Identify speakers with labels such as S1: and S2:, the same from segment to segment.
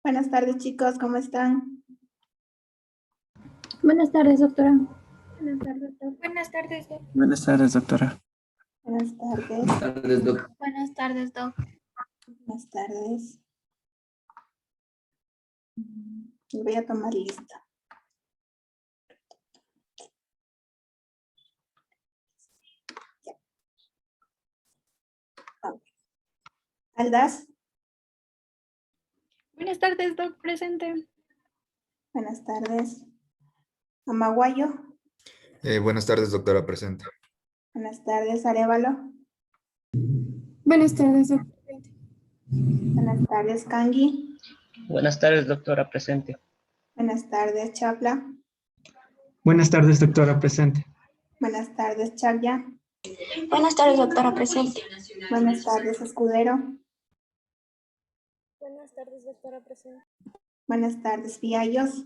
S1: Buenas tardes, chicos, ¿cómo están?
S2: Buenas tardes, doctora.
S3: Buenas tardes, doctor.
S4: Buenas tardes, Doc.
S5: Buenas tardes, doctora.
S1: Buenas tardes.
S6: Buenas tardes, doc.
S4: Buenas tardes, Doc.
S1: Buenas tardes. Voy a tomar lista. Ya. Ok. Aldas,
S3: Buenas tardes, Doc, presente.
S1: buenas tardes. Amaguayo,
S7: Buenas tardes, doctora, presente.
S1: buenas tardes. Arevalo,
S2: Buenas tardes, doctora.
S1: buenas tardes. Kangi,
S6: Buenas tardes, doctora, presente.
S1: buenas tardes. Chapla,
S5: Buenas tardes, doctora, presente.
S1: buenas tardes. Chagya,
S4: Buenas tardes, doctora, presente.
S1: buenas tardes. Escudero,
S3: Buenas tardes, doctora, presente.
S1: buenas tardes. Fiallos,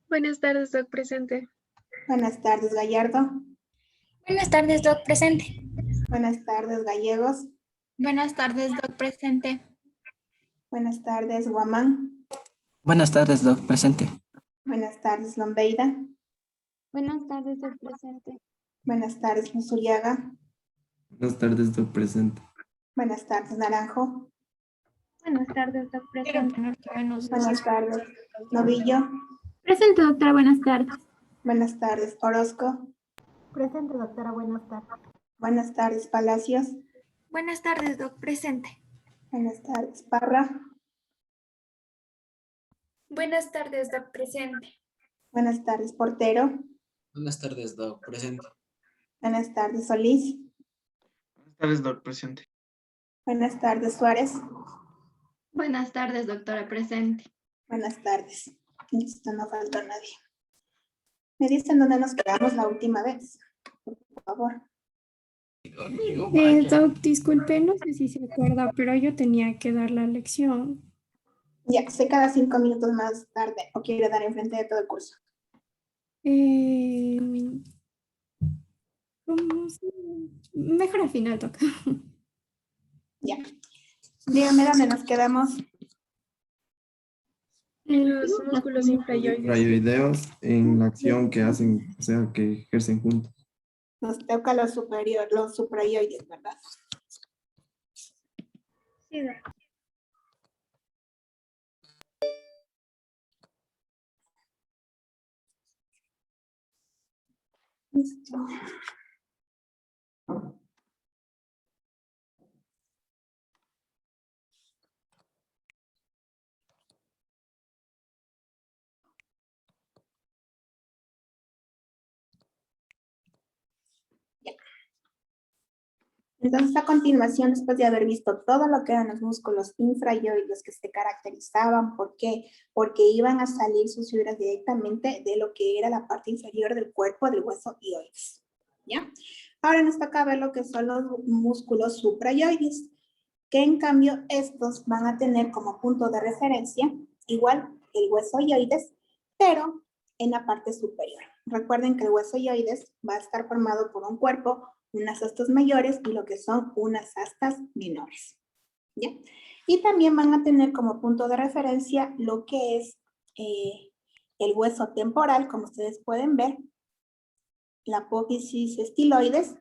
S3: Buenas tardes, Doc, presente.
S1: buenas tardes. Gallardo,
S4: Buenas tardes, Doc, presente.
S1: buenas tardes. Gallegos,
S4: Buenas tardes, Doc, presente.
S1: buenas tardes. Guamán,
S5: Buenas tardes, doc, presente.
S1: buenas tardes. Lombeida,
S2: Buenas tardes, Doc, presente.
S1: buenas tardes. Musuriaga,
S6: Buenas tardes, doc, presente.
S1: buenas tardes. Naranjo,
S3: Buenas tardes, Doc, presente.
S1: buenas tardes. Novillo,
S2: Presente, doctora, buenas tardes.
S1: buenas tardes. Orozco,
S2: Presente, doctora, buenas tardes.
S1: buenas tardes. Palacios,
S4: Buenas tardes, Doc, presente.
S1: buenas tardes. Parra,
S4: Buenas tardes, Doc, presente.
S1: buenas tardes. Portero,
S8: Buenas tardes, Doc. Presente.
S1: buenas tardes. Solís,
S5: Buenas tardes, doc, presente.
S1: buenas tardes. Suárez,
S3: Buenas tardes, doctora, presente.
S1: buenas tardes. Listo, no falta nadie. Me dicen dónde nos quedamos la última vez, por favor.
S2: Doc, disculpe, no sé si se acuerda, pero yo tenía que dar la lección.
S1: Ya, se cada 5 minutos más tarde o quiere dar enfrente de todo el curso.
S2: Eh, Mejor al final, Doc.
S1: Ya. Dígame dónde nos quedamos.
S3: Los músculos infrayoides.
S7: Radioideos en la acción que hacen, o sea, que ejercen juntos.
S1: Nos toca los suprayoides, ¿verdad?
S3: Sí, Doc.
S1: Listo. Ya. Entonces, a continuación, después de haber visto todo lo que eran los músculos infrayoides que se caracterizaban, ¿por qué? Porque iban a salir sus fibras directamente de lo que era la parte inferior del cuerpo del hueso ioides. ¿Ya? Ahora nos toca ver lo que son los músculos suprayoides, que en cambio estos van a tener como punto de referencia igual el hueso ioides, pero en la parte superior. Recuerden que el hueso ioides va a estar formado por un cuerpo, unas astas mayores y lo que son unas astas menores. ¿Ya? Y también van a tener como punto de referencia lo que es el hueso temporal, como ustedes pueden ver, la apófisis estiloides,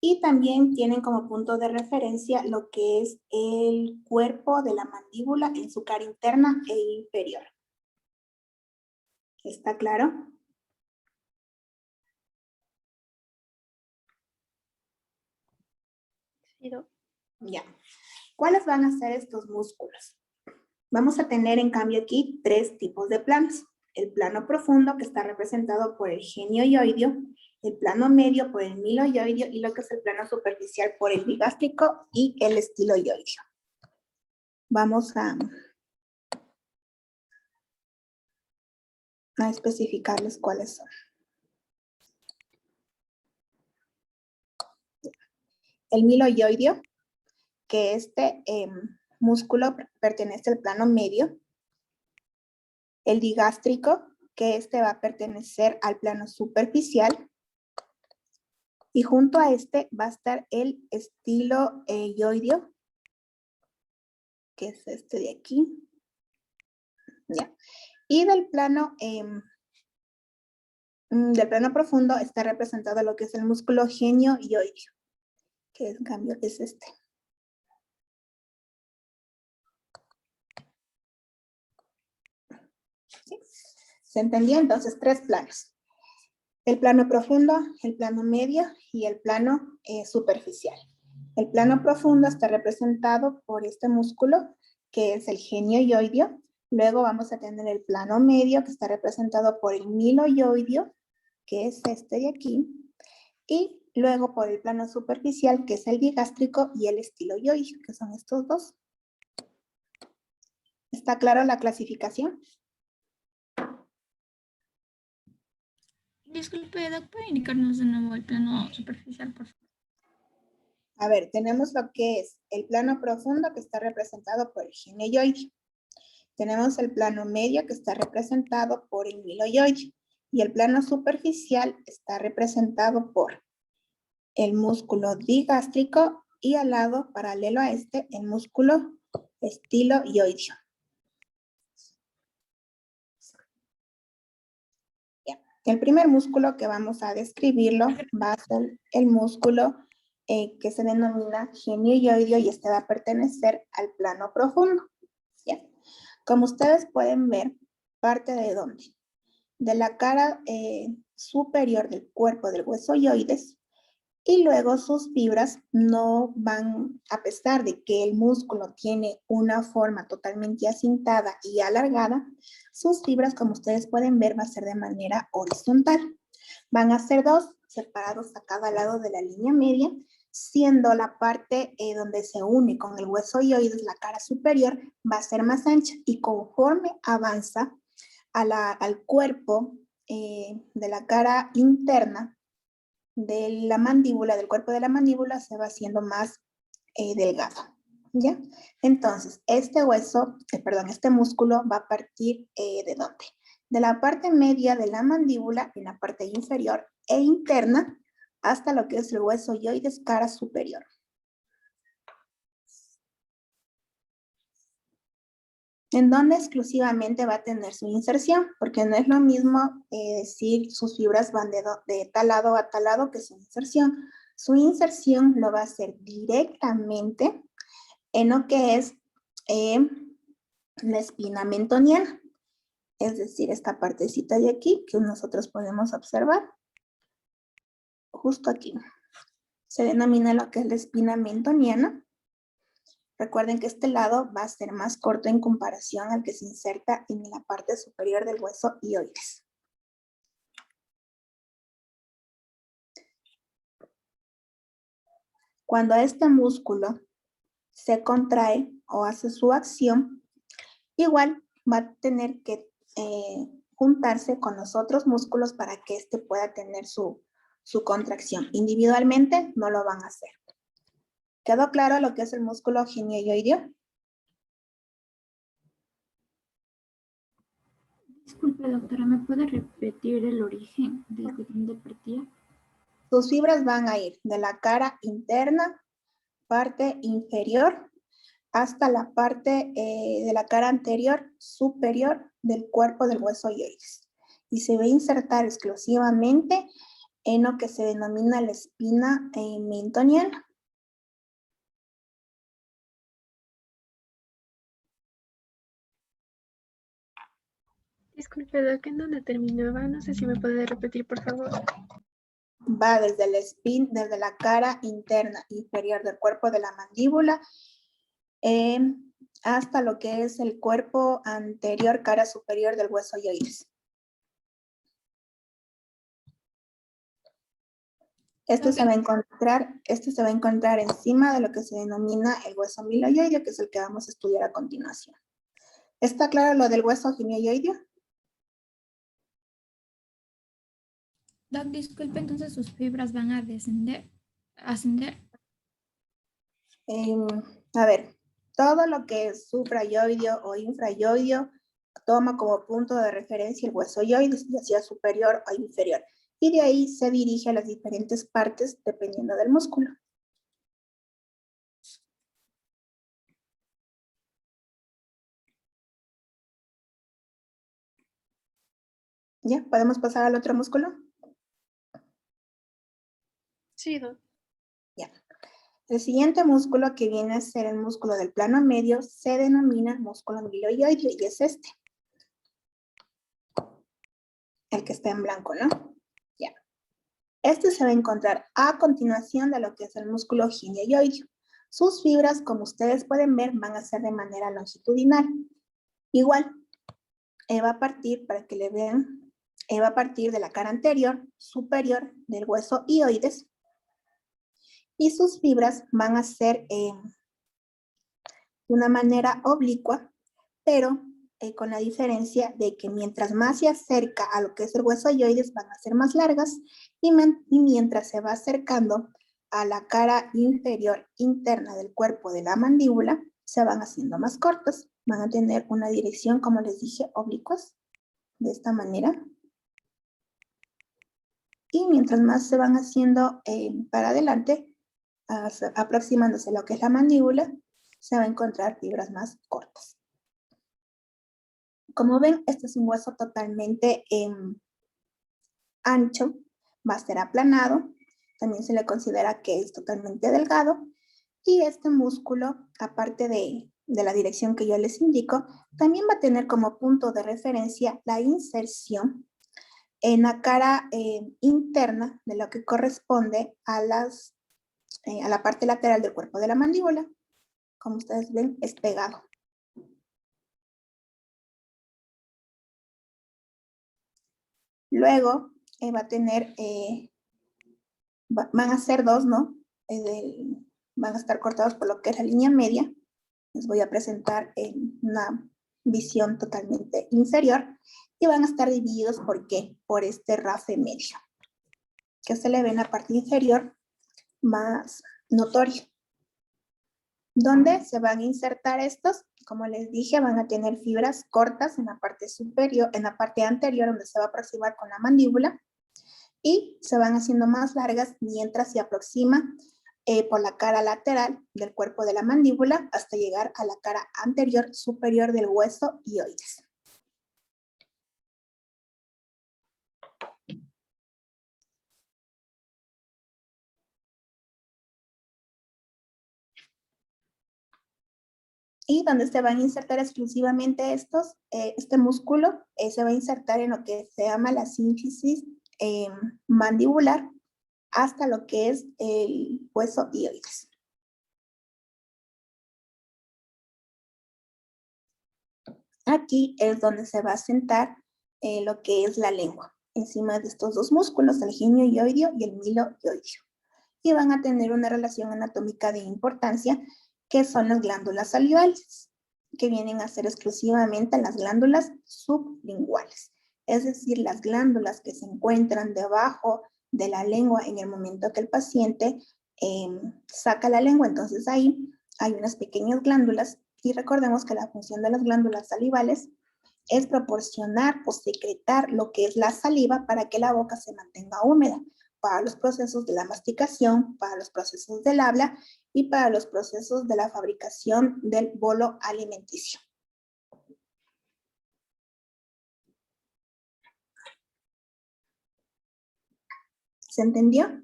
S1: y también tienen como punto de referencia lo que es el cuerpo de la mandíbula en su cara interna e inferior. ¿Está claro?
S3: Sí, Doc.
S1: Ya. ¿Cuáles van a ser estos músculos? Vamos a tener en cambio aquí 3 tipos de planos. El plano profundo, que está representado por el genioioideo, el plano medio por el miloioideo y lo que es el plano superficial por el bigástrico y el estiloioideo. Vamos a especificarles cuáles son. El miloioideo, que este músculo pertenece al plano medio. El digástrico, que este va a pertenecer al plano superficial. Y junto a este va a estar el estiloioideo, que es este de aquí. ¿Ya? Y del plano profundo está representado lo que es el músculo genioideo, que en cambio es este. ¿Sí? ¿Se entendió? Entonces, 3 planos. El plano profundo, el plano medio y el plano superficial. El plano profundo está representado por este músculo, que es el genioideo. Luego vamos a tener el plano medio, que está representado por el miloioideo, que es este de aquí. Y luego por el plano superficial, que es el digástrico, y el estiloioideo, que son estos dos. ¿Está claro la clasificación?
S4: Disculpe, Doc, ¿puede indicarnos de nuevo el plano superficial, por favor?
S1: A ver, tenemos lo que es el plano profundo, que está representado por el genioideo. Tenemos el plano medio, que está representado por el miloioideo. Y el plano superficial está representado por el músculo digástrico y al lado, paralelo a este, el músculo estiloioideo. El primer músculo que vamos a describirlo va a ser el músculo que se denomina genioideo, y este va a pertenecer al plano profundo. ¿Ya? Como ustedes pueden ver, parte de dónde? De la cara superior del cuerpo del hueso ioides, y luego sus fibras no van, a pesar de que el músculo tiene una forma totalmente acintada y alargada, sus fibras, como ustedes pueden ver, va a ser de manera horizontal. Van a ser 2, separados a cada lado de la línea media, siendo la parte donde se une con el hueso ioides, la cara superior, va a ser más ancha, y conforme avanza al cuerpo de la cara interna, de la mandíbula, del cuerpo de la mandíbula, se va haciendo más delgado, ¿ya? Entonces, este músculo va a partir ¿de dónde? De la parte media de la mandíbula, en la parte inferior e interna, hasta lo que es el hueso ioides cara superior. En donde exclusivamente va a tener su inserción, porque no es lo mismo decir sus fibras van de tal lado a tal lado que su inserción. Su inserción lo va a hacer directamente en lo que es la espina mentoniana, es decir, esta partecita de aquí que nosotros podemos observar, justo aquí. Se denomina lo que es la espina mentoniana. Recuerden que este lado va a ser más corto en comparación al que se inserta en la parte superior del hueso ioides. Cuando este músculo se contrae o hace su acción, igual va a tener que juntarse con los otros músculos para que este pueda tener su contracción. Individualmente no lo van a hacer. ¿Quedó claro lo que es el músculo genioideo?
S3: Disculpe, doctora, ¿me puede repetir el origen desde dónde partía?
S1: Sus fibras van a ir de la cara interna, parte inferior, hasta la parte de la cara anterior superior del cuerpo del hueso ioides. Y se va a insertar exclusivamente en lo que se denomina la espina mentoniana.
S3: Disculpe, Doc, ¿en dónde terminaba? No sé si me puede repetir, por favor.
S1: Va desde desde la cara interna inferior del cuerpo de la mandíbula hasta lo que es el cuerpo anterior, cara superior del hueso ioides. Este se va a encontrar encima de lo que se denomina el hueso miloioideo, que es el que vamos a estudiar a continuación. ¿Está claro lo del hueso genioideo?
S4: Doc, disculpe, entonces sus fibras van a ascender.
S1: A ver, todo lo que es supraioideo o infraioideo toma como punto de referencia el hueso ioides, ya sea superior o inferior. Y de ahí se dirige a las diferentes partes dependiendo del músculo. ¿Ya? ¿Podemos pasar al otro músculo?
S2: Sí, doc.
S1: Ya. El siguiente músculo, que viene a ser el músculo del plano medio, se denomina músculo miloioideo y es este. El que está en blanco, ¿no? Ya. Este se va a encontrar a continuación de lo que es el músculo gineoideo. Sus fibras, como ustedes pueden ver, van a ser de manera longitudinal. Igual, va a partir, para que le vean, va a partir de la cara anterior, superior del hueso hioides. Y sus fibras van a ser de una manera oblicua, pero con la diferencia de que mientras más se acerca a lo que es el hueso hioides, van a ser más largas, y mientras se va acercando a la cara inferior interna del cuerpo de la mandíbula, se van haciendo más cortas. Van a tener una dirección, como les dije, oblicuas, de esta manera. Y mientras más se van haciendo para adelante, aproximándose a lo que es la mandíbula, se va a encontrar fibras más cortas. Como ven, este es un hueso totalmente ancho, va a ser aplanado, también se le considera que es totalmente delgado, y este músculo, aparte de la dirección que yo les indico, también va a tener como punto de referencia la inserción en la cara interna de lo que corresponde a la parte lateral del cuerpo de la mandíbula. Como ustedes ven, es pegado. Luego va a tener, van a ser dos, ¿no? Van a estar cortados por lo que es la línea media. Les voy a presentar en una visión totalmente inferior. Y van a estar divididos, ¿por qué? Por este rafe medio, que se le ve en la parte inferior más notorio. ¿Dónde se van a insertar estos? Como les dije, van a tener fibras cortas en la parte superior, en la parte anterior, donde se va a aproximar con la mandíbula, y se van haciendo más largas mientras se aproxima por la cara lateral del cuerpo de la mandíbula hasta llegar a la cara anterior superior del hueso hioides. Y donde se van a insertar exclusivamente estos, este músculo se va a insertar en lo que se llama la sínfisis mandibular hasta lo que es el hueso hioides. Aquí es donde se va a sentar lo que es la lengua, encima de estos dos músculos, el gineoideo y el miloioideo. Y van a tener una relación anatómica de importancia, que son las glándulas salivales, que vienen a ser exclusivamente las glándulas sublinguales, es decir, las glándulas que se encuentran debajo de la lengua en el momento que el paciente saca la lengua. Entonces ahí hay unas pequeñas glándulas, y recordemos que la función de las glándulas salivales es proporcionar o secretar lo que es la saliva para que la boca se mantenga húmeda, para los procesos de la masticación, para los procesos del habla y para los procesos de la fabricación del bolo alimenticio. ¿Se entendió?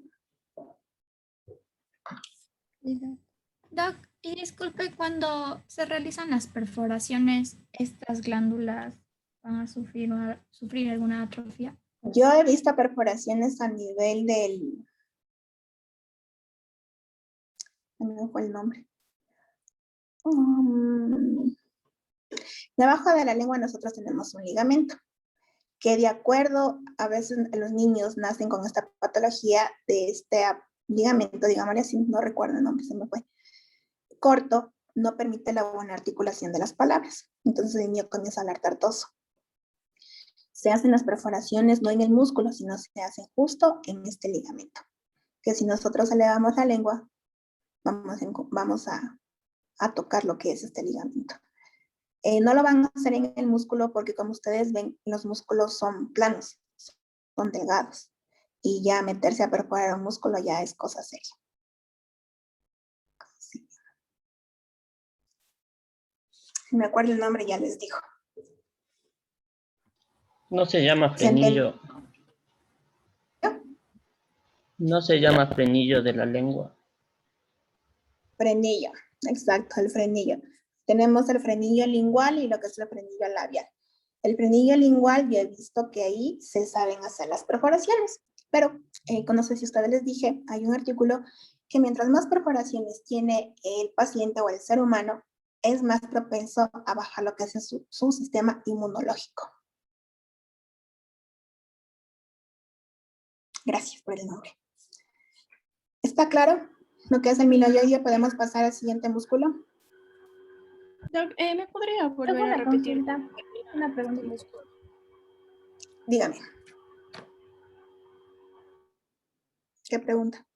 S4: Doc, y disculpe, cuando se realizan las perforaciones, ¿estas glándulas van a sufrir alguna atrofia?
S1: Yo he visto perforaciones a nivel del... no me fue el nombre. Debajo de la lengua nosotros tenemos un ligamento, que de acuerdo, a veces los niños nacen con esta patología de este ligamento, digámosle así, no recuerdo el nombre, se me fue, corto, no permite la buena articulación de las palabras. Entonces el niño comienza a hablar tartoso. Se hacen las perforaciones no en el músculo, sino se hacen justo en este ligamento. Que si nosotros elevamos la lengua, vamos a tocar lo que es este ligamento. No lo van a hacer en el músculo porque, como ustedes ven, los músculos son planos, son delgados. Y ya meterse a perforar un músculo ya es cosa seria. Sí. Si me acuerdo el nombre, ya les digo.
S6: No se llama
S1: ¿Se entendió?
S6: frenillo. No se llama frenillo de la lengua.
S1: Frenillo, exacto, el frenillo. Tenemos el frenillo lingual y lo que es el frenillo labial. El frenillo lingual, yo he visto que ahí se saben hacer las perforaciones, pero no sé si ustedes les dije, hay un artículo que mientras más perforaciones tiene el paciente o el ser humano, es más propenso a bajar lo que es su sistema inmunológico. Gracias por el nombre. ¿Está claro lo que es el miloyoide? Podemos pasar al siguiente músculo.
S2: Doc, ¿me podría volver
S9: Tengo
S2: a
S9: una
S2: repetir?
S9: consulta, una pregunta.
S1: Dígame. ¿Qué pregunta?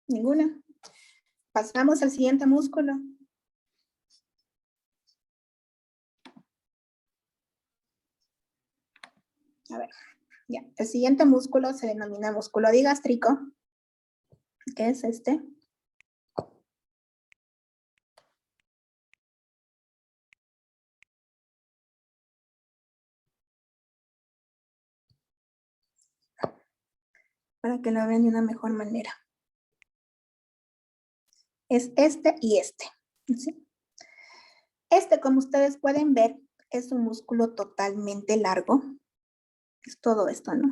S1: Ninguna. Pasamos al siguiente músculo. A ver, ya. El siguiente músculo se denomina músculo digástrico, que es este. Para que lo vean de una mejor manera. Es este y este. ¿Sí? Este, como ustedes pueden ver, es un músculo totalmente largo. Es todo esto, ¿no?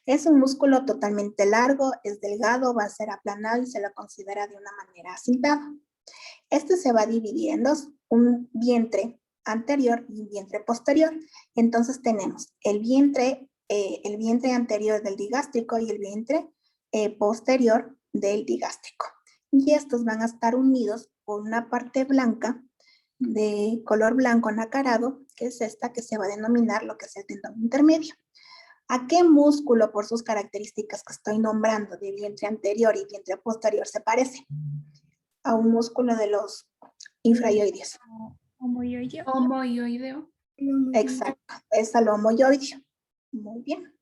S1: Es un músculo totalmente largo, es delgado, va a ser aplanado y se lo considera de una manera acintada. Este se va a dividir en dos, un vientre anterior y un vientre posterior. Entonces tenemos el vientre anterior del digástrico y el vientre posterior del digástrico. Y estos van a estar unidos por una parte blanca de color blanco nacarado, que es esta que se va a denominar lo que es el tendón intermedio. ¿A qué músculo, por sus características que estoy nombrando, de vientre anterior y vientre posterior, se parece? A un músculo de los infrayoides.
S4: Homoyoideo.
S9: Homoioideo.
S1: Exacto, es al homoyoideo. Muy bien.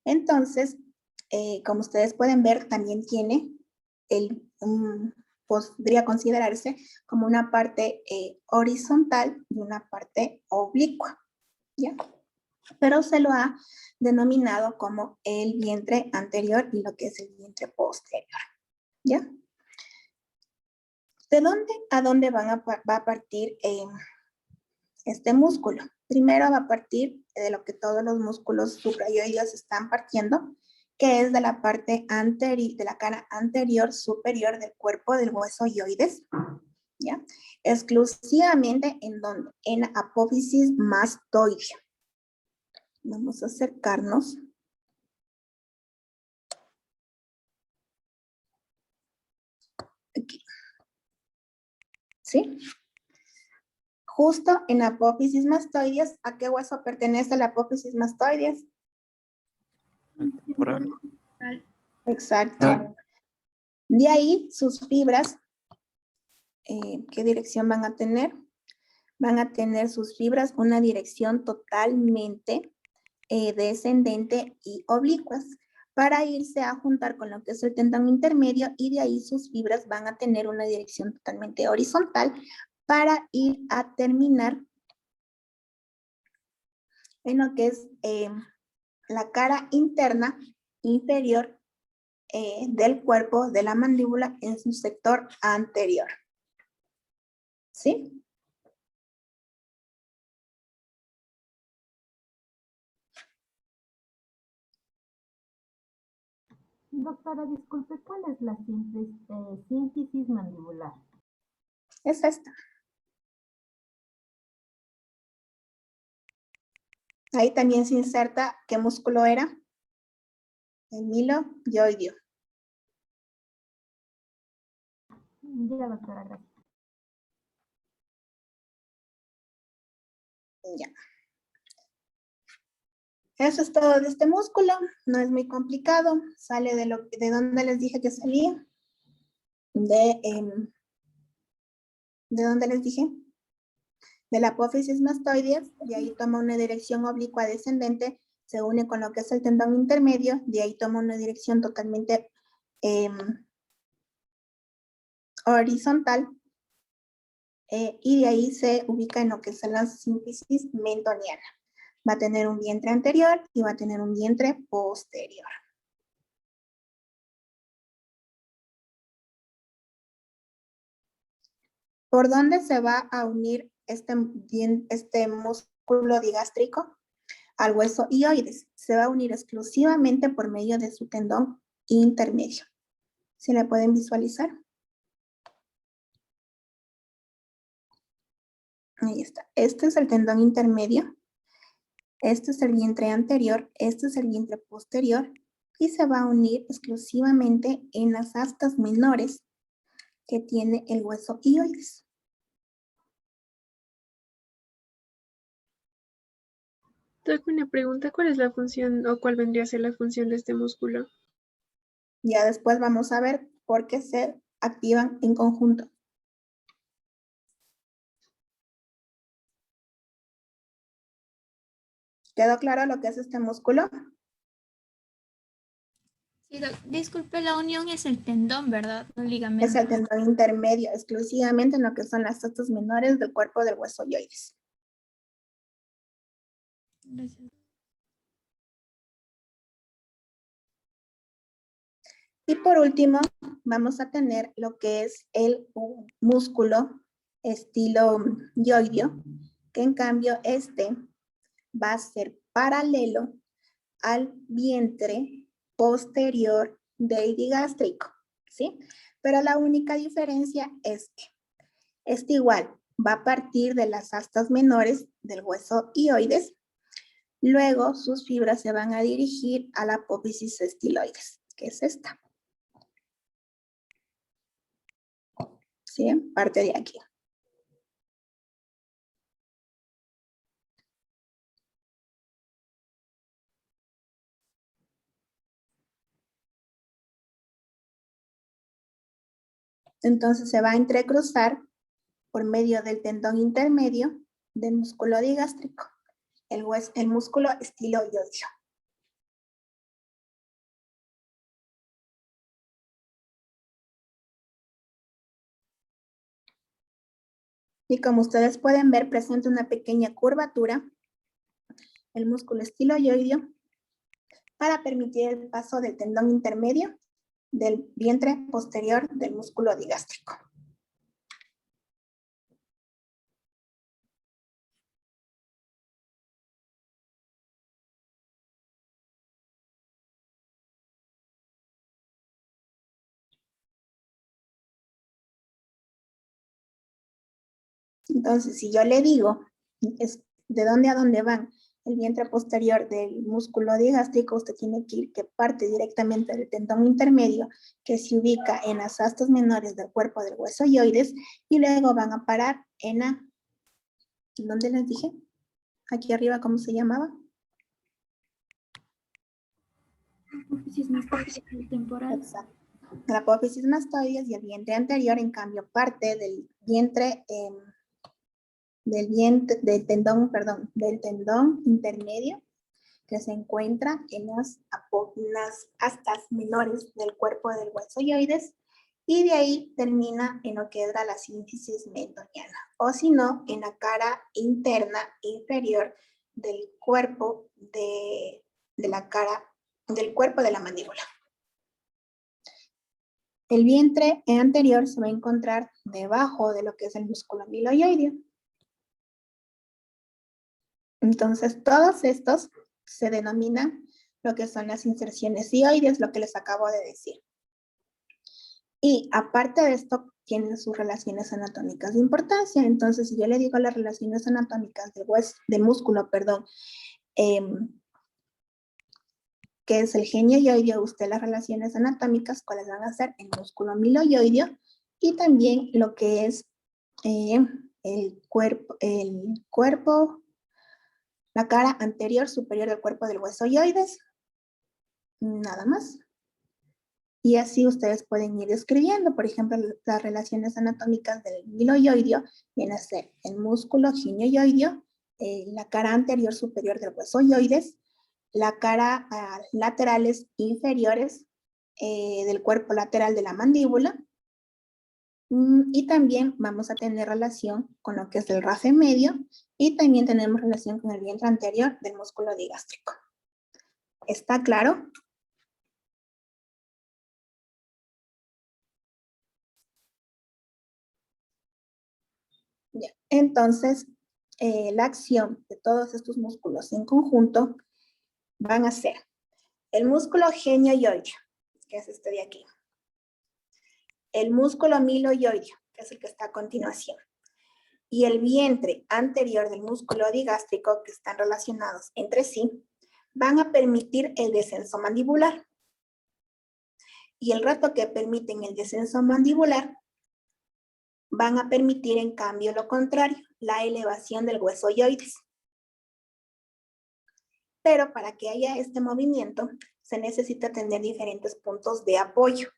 S1: Entonces, como ustedes pueden ver, también tiene podría considerarse como una parte horizontal y una parte oblicua, ¿ya? Pero se lo ha denominado como el vientre anterior y lo que es el vientre posterior, ¿ya? ¿De dónde a dónde va a partir este músculo? Primero va a partir de lo que todos los músculos suprayoideos están partiendo, que es de la parte anterior, de la cara anterior superior del cuerpo del hueso yoides, ¿ya? Exclusivamente en donde, en apófisis mastoidea. Vamos a acercarnos. Aquí. ¿Sí? Justo en apófisis mastoides. ¿A qué hueso pertenece la apófisis mastoides? Exacto. De ahí sus fibras, ¿qué dirección van a tener? Van a tener sus fibras una dirección totalmente descendente y oblicuas para irse a juntar con lo que es el tendón intermedio, y de ahí sus fibras van a tener una dirección totalmente horizontal para ir a terminar en lo que es la cara interna inferior del cuerpo de la mandíbula en su sector anterior. ¿Sí?
S9: Doctora, disculpe, ¿cuál es la sínfisis mandibular?
S1: Es esta. Ahí también se inserta qué músculo era. El miloyoideo.
S9: Ya, doctora, gracias.
S1: Ya. Eso es todo de este músculo. No es muy complicado. Sale de donde les dije que salía. ¿De dónde les dije? De la apófisis mastoides. De ahí toma una dirección oblicua descendente. Se une con lo que es el tendón intermedio. De ahí toma una dirección totalmente horizontal y de ahí se ubica en lo que es la sínfisis mentoniana. Va a tener un vientre anterior y va a tener un vientre posterior. ¿Por dónde se va a unir este músculo digástrico? Al hueso hioides. Se va a unir exclusivamente por medio de su tendón intermedio. ¿Se la pueden visualizar? Ahí está. Este es el tendón intermedio. Este es el vientre anterior. Este es el vientre posterior. Y se va a unir exclusivamente en las astas menores que tiene el hueso hioides.
S2: Tengo una pregunta, ¿cuál es la función o cuál vendría a ser la función de este músculo?
S1: Ya después vamos a ver por qué se activan en conjunto. ¿Quedó claro lo que es este músculo?
S4: Sí, disculpe, la unión es el tendón, ¿verdad? No el ligamento.
S1: Es el tendón intermedio, exclusivamente en lo que son las astas menores del cuerpo del hueso hioides.
S4: Gracias.
S1: Y por último, vamos a tener lo que es el músculo estiloioideo, que en cambio este va a ser paralelo al vientre posterior del digástrico, ¿sí? Pero la única diferencia es que este igual va a partir de las astas menores del hueso hioides. Luego sus fibras se van a dirigir a la apófisis estiloides, que es esta. ¿Sí? Parte de aquí. Entonces se va a entrecruzar por medio del tendón intermedio del músculo digástrico, el músculo estiloioideo. Y como ustedes pueden ver, presenta una pequeña curvatura, el músculo estiloioideo, para permitir el paso del tendón intermedio del vientre posterior del músculo digástrico. Entonces, si yo le digo de dónde a dónde van el vientre posterior del músculo digástrico, usted tiene que ir que parte directamente del tendón intermedio que se ubica en las astas menores del cuerpo del hueso hioides y luego van a parar en la, ¿dónde les dije? Aquí arriba, ¿cómo se llamaba?
S3: Apófisis mastoides temporal.
S1: Exacto. La apófisis mastoides y el vientre anterior, en cambio, parte del vientre, del tendón intermedio que se encuentra en las astas menores del cuerpo del hueso hioides y de ahí termina en lo que era la sínfisis mentoniana o si no, en la cara interna inferior del cuerpo del cuerpo de la mandíbula. El vientre anterior se va a encontrar debajo de lo que es el músculo amiloideo. Entonces, todos estos se denominan lo que son las inserciones hioides, lo que les acabo de decir. Y aparte de esto, tienen sus relaciones anatómicas de importancia. Entonces, si yo le digo las relaciones anatómicas del músculo, que es el genio hioideo, usted las relaciones anatómicas, ¿cuáles van a ser? El músculo amiloideo y también lo que es el cuerpo, la cara anterior superior del cuerpo del hueso hioides, nada más. Y así ustedes pueden ir escribiendo, por ejemplo, las relaciones anatómicas del amiloideo viene a ser el músculo genioideo, la cara anterior superior del hueso hioides, la cara laterales inferiores del cuerpo lateral de la mandíbula Y también vamos a tener relación con lo que es el RAFE medio y también tenemos relación con el vientre anterior del músculo digástrico. ¿Está claro? Ya. Entonces, la acción de todos estos músculos en conjunto van a ser el músculo genioioideo, que es este de aquí. El músculo miloioideo, que es el que está a continuación. Y el vientre anterior del músculo digástrico, que están relacionados entre sí, van a permitir el descenso mandibular. Y el rato que permiten el descenso mandibular, van a permitir en cambio lo contrario, la elevación del hueso yoides. Pero para que haya este movimiento, se necesita tener diferentes puntos de apoyo.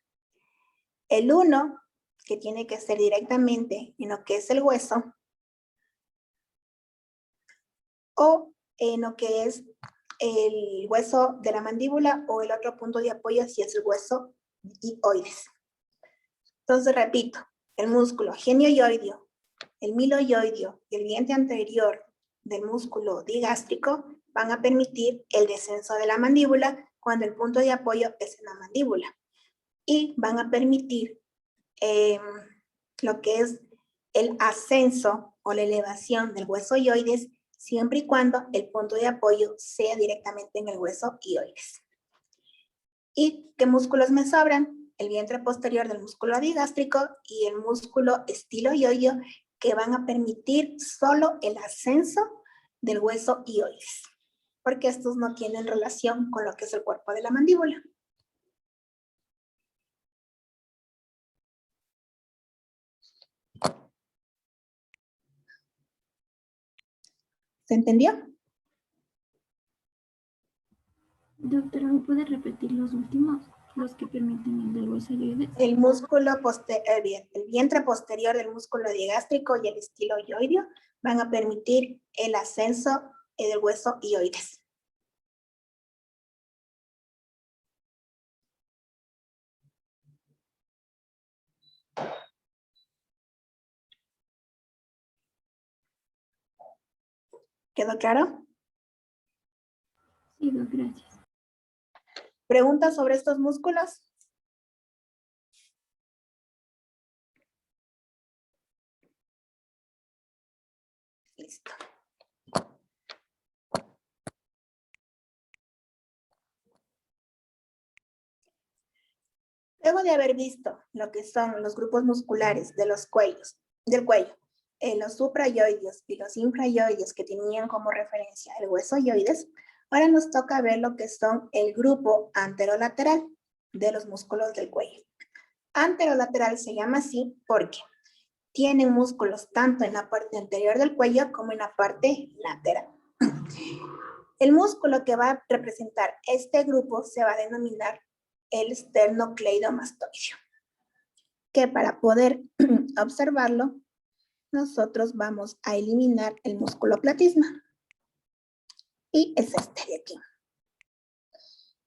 S1: El uno, que tiene que ser directamente en lo que es el hueso, o en lo que es el hueso de la mandíbula, o el otro punto de apoyo si es el hueso hioides. Entonces repito, el músculo genioioideo, el miloioideo y el vientre anterior del músculo digástrico van a permitir el descenso de la mandíbula cuando el punto de apoyo es en la mandíbula. Y van a permitir lo que es el ascenso o la elevación del hueso hioides siempre y cuando el punto de apoyo sea directamente en el hueso hioides. ¿Y qué músculos me sobran? El vientre posterior del músculo digástrico y el músculo estiloioideo, que van a permitir solo el ascenso del hueso hioides, porque estos no tienen relación con lo que es el cuerpo de la mandíbula. ¿Se entendió?
S3: Doctora, ¿me puede repetir los últimos? Los que permiten el del hueso hioides.
S1: El músculo el vientre posterior del músculo digástrico y el estiloioideo van a permitir el ascenso del hueso hioides. ¿Quedó claro?
S3: Sí, doc, gracias.
S1: ¿Preguntas sobre estos músculos? Listo. Luego de haber visto lo que son los grupos musculares de los cuellos, del cuello, los suprayoides y los infrayoides que tenían como referencia el hueso yoides, ahora nos toca ver lo que son el grupo anterolateral de los músculos del cuello. Anterolateral se llama así porque tienen músculos tanto en la parte anterior del cuello como en la parte lateral. El músculo que va a representar este grupo se va a denominar el esternocleidomastoideo, que para poder observarlo, nosotros vamos a eliminar el músculo platisma. Y es este de aquí.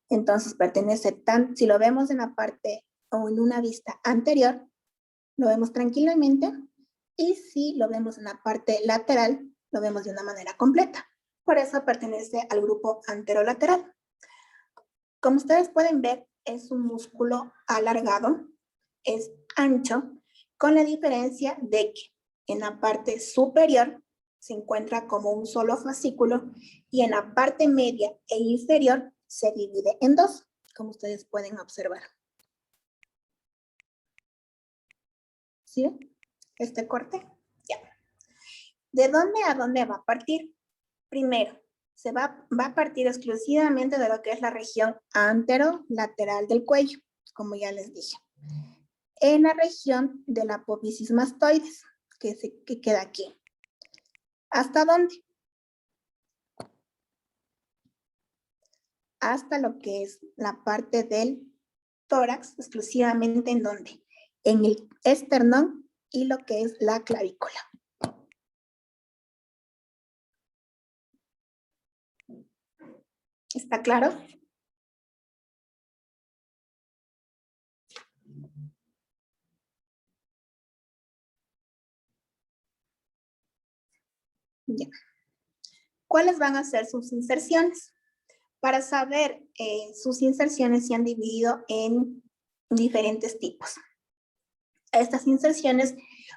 S1: Entonces pertenece si lo vemos en la parte o en una vista anterior, lo vemos tranquilamente, y si lo vemos en la parte lateral, lo vemos de una manera completa. Por eso pertenece al grupo anterolateral. Como ustedes pueden ver, es un músculo alargado, es ancho, con la diferencia de que en la parte superior se encuentra como un solo fascículo y en la parte media e inferior se divide en dos, como ustedes pueden observar. ¿Sí? Este corte. Ya. ¿De dónde a dónde va a partir? Primero, se va a partir exclusivamente de lo que es la región anterolateral del cuello, como ya les dije. En la región de la apófisis mastoides, que queda aquí. ¿Hasta dónde? Hasta lo que es la parte del tórax, exclusivamente en donde, en el esternón y lo que es la clavícula. ¿Está claro? Ya. ¿Cuáles van a ser sus inserciones? Para saber, sus inserciones se han dividido en diferentes tipos. Estas inserciones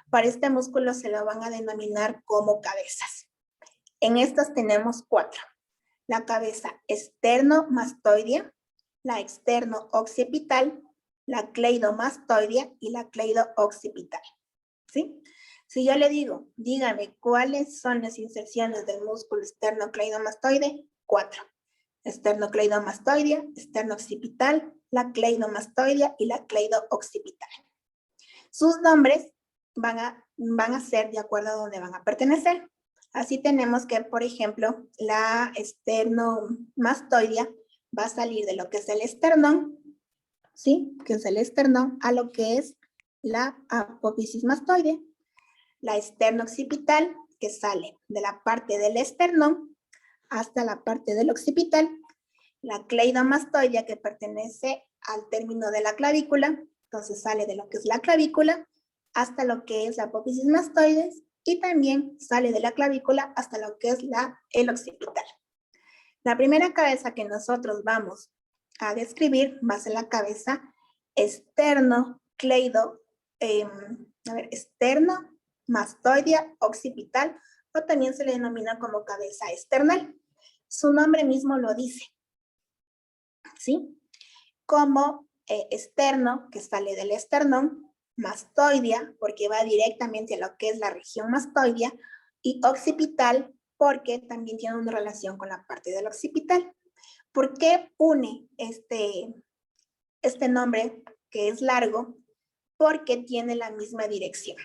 S1: para este músculo se lo van a denominar como cabezas. En estas tenemos 4. La cabeza externo-mastoidea, la externo-occipital, la cleidomastoidea y la cleido-occipital. ¿Sí? Si yo le digo, dígame cuáles son las inserciones del músculo externo-cleidomastoide, 4. Externo-cleidomastoidea, externo-occipital, la cleidomastoidea y la cleido-occipital. Sus nombres van a ser de acuerdo a donde van a pertenecer. Así tenemos que, por ejemplo, la esternomastoidea va a salir de lo que es el esternón, ¿sí? Que es el esternón, a lo que es la apófisis mastoidea. La esterno-occipital, que sale de la parte del esternón hasta la parte del occipital. La cleidomastoidea, que pertenece al término de la clavícula, entonces sale de lo que es la clavícula hasta lo que es la apófisis mastoides y también sale de la clavícula hasta lo que es el occipital. La primera cabeza que nosotros vamos a describir va a ser la cabeza externo-mastoidea occipital, o también se le denomina como cabeza external. Su nombre mismo lo dice, ¿sí? Como externo, que sale del esternón, mastoidea, porque va directamente a lo que es la región mastoidea, y occipital, porque también tiene una relación con la parte del occipital. ¿Por qué une este nombre, que es largo? Porque tiene la misma dirección.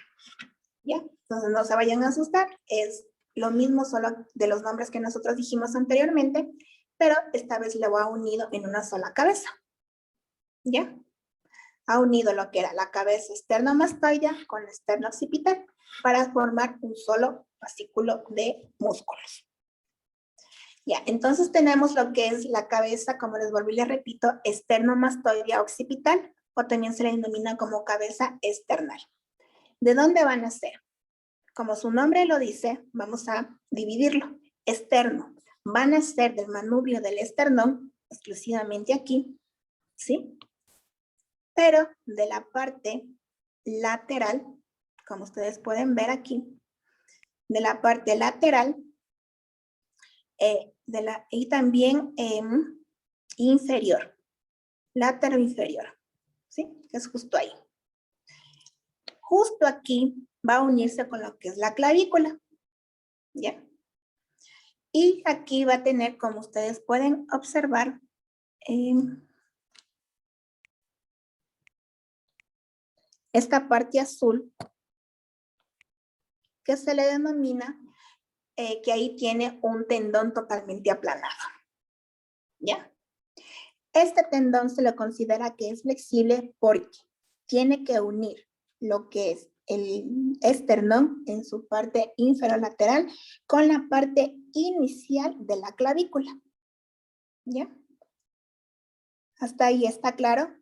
S1: ¿Ya? Entonces no se vayan a asustar, es lo mismo solo de los nombres que nosotros dijimos anteriormente, pero esta vez lo ha unido en una sola cabeza. ¿Ya? Ha unido lo que era la cabeza externomastoidea con la externo-occipital para formar un solo fascículo de músculos. Ya, entonces tenemos lo que es la cabeza, como les volví y les repito, externomastoidea occipital, o también se le denomina como cabeza external. ¿De dónde van a ser? Como su nombre lo dice, vamos a dividirlo. Externo, van a ser del manubrio del esternón, exclusivamente aquí, ¿sí? Pero de la parte lateral, como ustedes pueden ver aquí, de la parte lateral, y también inferior, látero inferior, ¿sí? Es justo ahí. Justo aquí va a unirse con lo que es la clavícula, ¿ya? Y aquí va a tener, como ustedes pueden observar, esta parte azul, que se le denomina que ahí tiene un tendón totalmente aplanado. ¿Ya? Este tendón se lo considera que es flexible porque tiene que unir lo que es el esternón en su parte inferolateral con la parte inicial de la clavícula. ¿Ya? ¿Hasta ahí está claro?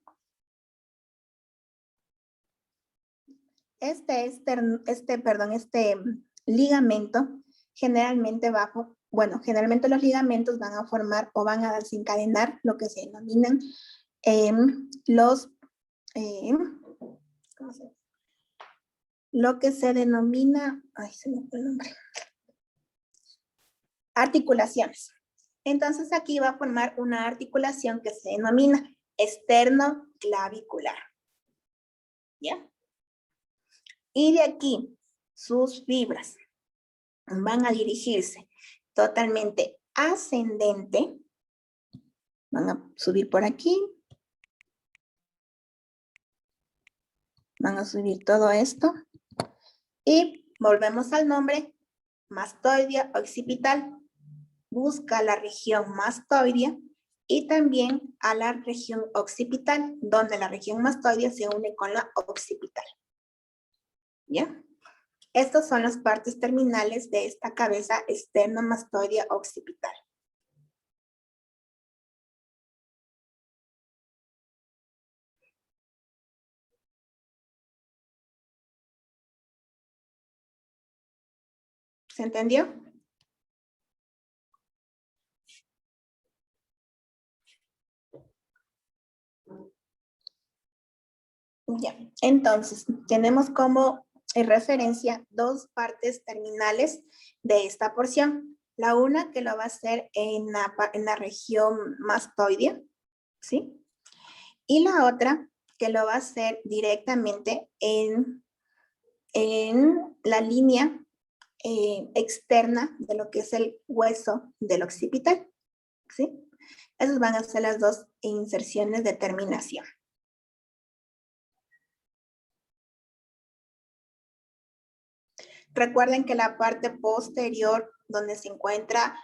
S1: Este ligamento generalmente generalmente los ligamentos van a formar o van a desencadenar lo que se denominan lo que se denomina, se me fue el nombre, articulaciones. Entonces aquí va a formar una articulación que se denomina esternoclavicular. ¿Ya? Y de aquí sus fibras van a dirigirse totalmente ascendente. Van a subir por aquí. Van a subir todo esto. Y volvemos al nombre, mastoidea occipital. Busca la región mastoidea y también a la región occipital, donde la región mastoidea se une con la occipital. ¿Ya? Estas son las partes terminales de esta cabeza externomastoidea occipital. ¿Se entendió? Ya, entonces tenemos como referencia dos partes terminales de esta porción. La una que lo va a hacer en la región mastoidea, ¿sí? Y la otra que lo va a hacer directamente en la línea externa de lo que es el hueso del occipital, ¿sí? Esas van a ser las dos inserciones de terminación. Recuerden que la parte posterior donde se encuentra